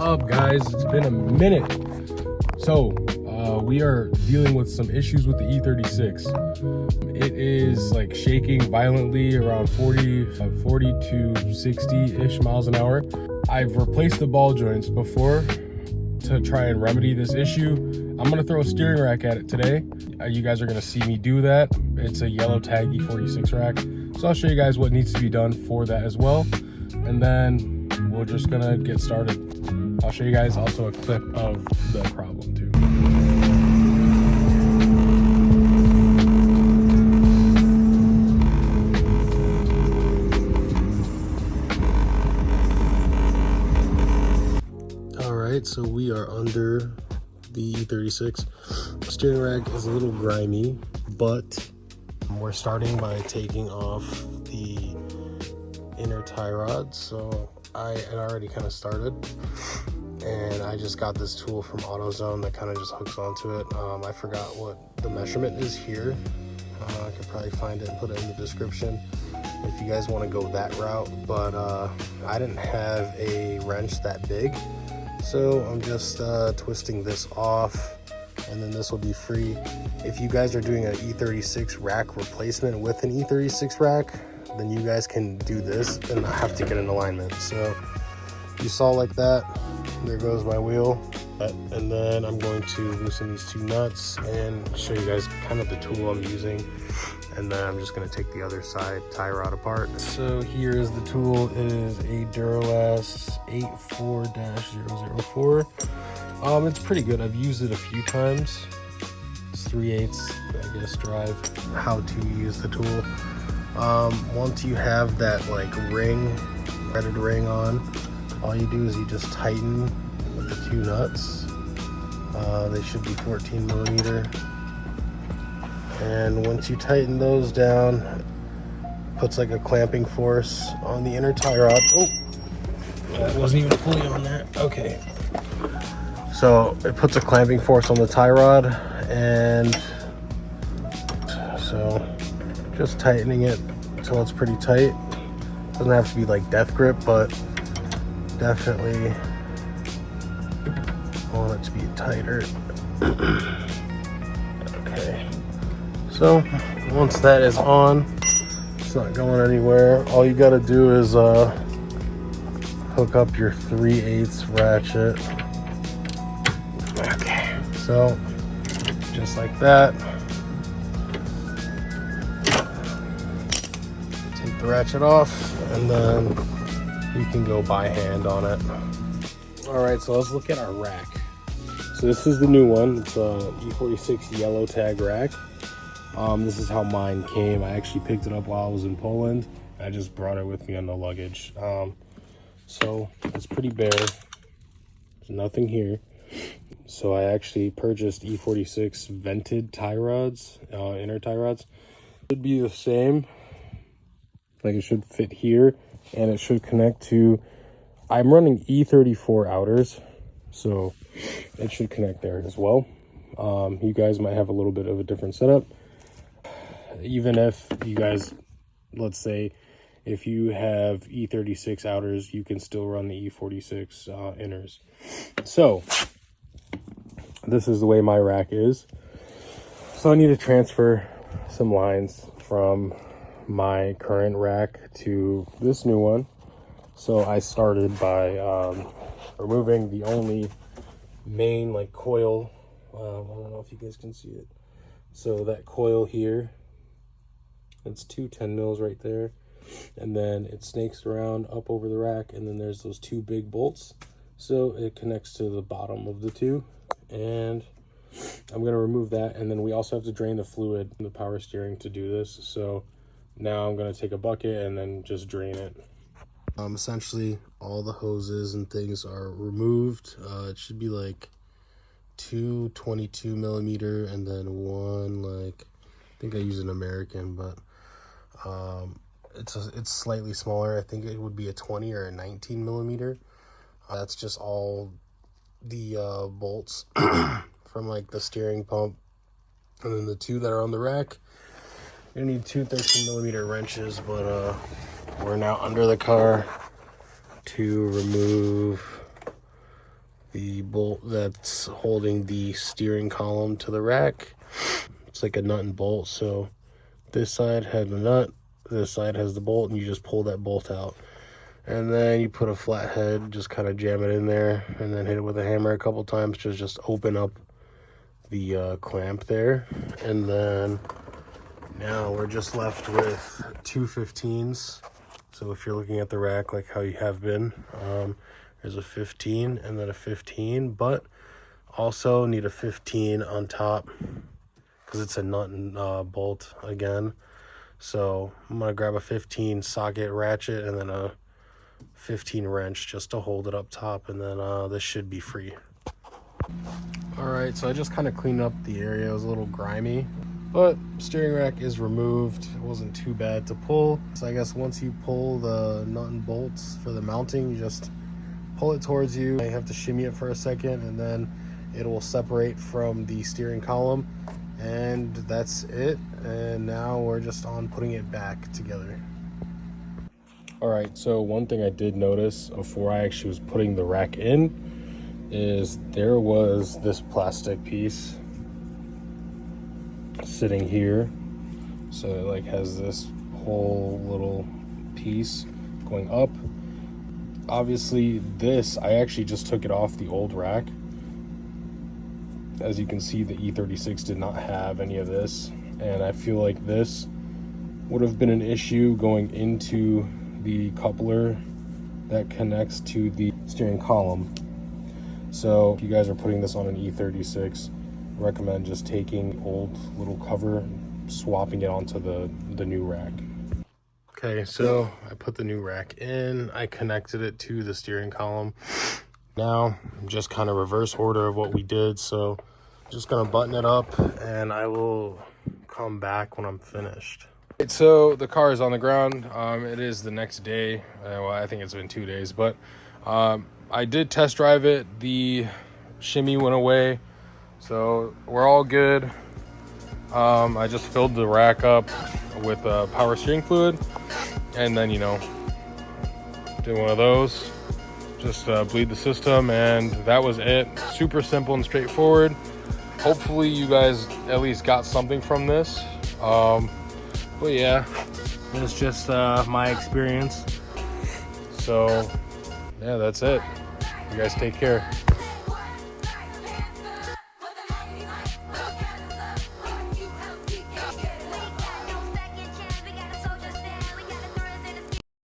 up, guys? It's been a minute. So we are dealing with some issues with the E36. It is like shaking violently around 40 to 60 ish miles an hour. I've replaced the ball joints before to try and remedy this issue. I'm gonna throw a steering rack at it today. You guys are gonna see me do that. It's a yellow tag E46 rack. So I'll show you guys what needs to be done for that as well. And then we're just gonna get started. I'll show you guys also a clip of the problem too. All right, so we are under the E36. Steering rack is a little grimy, but we're starting by taking off the inner tie rods. So I had already kind of started, and I just got this tool from AutoZone that kind of just hooks onto it. I forgot what the measurement is here. I could probably find it and put it in the description if you guys want to go that route, but I didn't have a wrench that big, so I'm just twisting this off, and then this will be free. If you guys are doing an E36 rack replacement with an E36 rack, then you guys can do this and not have to get an alignment. So you saw like that, there goes my wheel. And then I'm going to loosen these two nuts and show you guys kind of the tool I'm using. And then I'm just gonna take the other side tie rod apart. So here is the tool. It is a Duralast 84-004. It's pretty good. I've used it a few times. It's 3/8, I guess, drive. How to use the tool. Once you have that like threaded ring on, all you do is you just tighten with the two nuts. They should be 14 millimeter. And once you tighten those down, it puts like a clamping force on the inner tie rod. Oh, that wasn't even fully on there. Okay. So it puts a clamping force on the tie rod, and so just tightening it until it's pretty tight. Doesn't have to be like death grip, but definitely want it to be tighter. Okay, so once that is on, it's not going anywhere. All you got to do is hook up your 3/8 ratchet. Okay, so just like that. Take the ratchet off, and then you can go by hand on it. All right, so let's look at our rack. So this is the new one. It's a E46 yellow tag rack. This is how mine came. I actually picked it up while I was in Poland. I just brought it with me on the luggage. So it's pretty bare. There's nothing here. So I actually purchased E46 vented tie rods, inner tie rods. Should be the same. Like it should fit here, and it should connect to, I'm running E34 outers, so it should connect there as well. You guys might have a little bit of a different setup. Even if you guys, let's say, if you have E36 outers, you can still run the E46 inners. So this is the way my rack is. So I need to transfer some lines from my current rack to this new one. So I started by removing the only main like coil. I don't know if you guys can see it. So that coil here, it's two 10 mils right there, and then it snakes around up over the rack, and then there's those two big bolts, so it connects to the bottom of the two. And I'm going to remove that, and then we also have to drain the fluid in the power steering to do this. So now I'm going to take a bucket and then just drain it. Essentially all the hoses and things are removed. It should be like two 22 millimeter and then one, like, I think I use an American, but it's slightly smaller. I think it would be a 20 or a 19 millimeter. That's just all the bolts from like the steering pump, and then the two that are on the rack. You're gonna need two 13 millimeter wrenches, but we're now under the car to remove the bolt that's holding the steering column to the rack. It's like a nut and bolt, so this side has the nut, this side has the bolt, and you just pull that bolt out. And then you put a flat head, just kind of jam it in there, and then hit it with a hammer a couple times to just open up the clamp there. And then now we're just left with two 15s. So if you're looking at the rack like how you have been, there's a 15 and then a 15, but also need a 15 on top because it's a nut and bolt again. So I'm gonna grab a 15 socket ratchet and then a 15 wrench just to hold it up top, and then this should be free. All right, so I just kind of cleaned up the area. It was a little grimy, but steering rack is removed. It wasn't too bad to pull. So I guess once you pull the nut and bolts for the mounting, you just pull it towards you. You have to shimmy it for a second, and then it will separate from the steering column, and that's it. And now we're just on putting it back together. All right, so one thing I did notice before I actually was putting the rack in is there was this plastic piece sitting here. So it like has this whole little piece going up. Obviously this, I actually just took it off the old rack. As you can see, the E36 did not have any of this, and I feel like this would have been an issue going into the coupler that connects to the steering column. So if you guys are putting this on an E36, I recommend just taking old little cover, swapping it onto the new rack. Okay, so I put the new rack in, I connected it to the steering column. Now just kind of reverse order of what we did. So I'm just gonna button it up and I will come back when I'm finished. So the car is on the ground. It is the next day. Well, I think it's been 2 days, but I did test drive it. The shimmy went away, so we're all good. I just filled the rack up with power steering fluid, and then, you know, did one of those, just bleed the system, and that was it. Super simple and straightforward. Hopefully you guys at least got something from this. But yeah, it's just my experience. So yeah, that's it. You guys take care.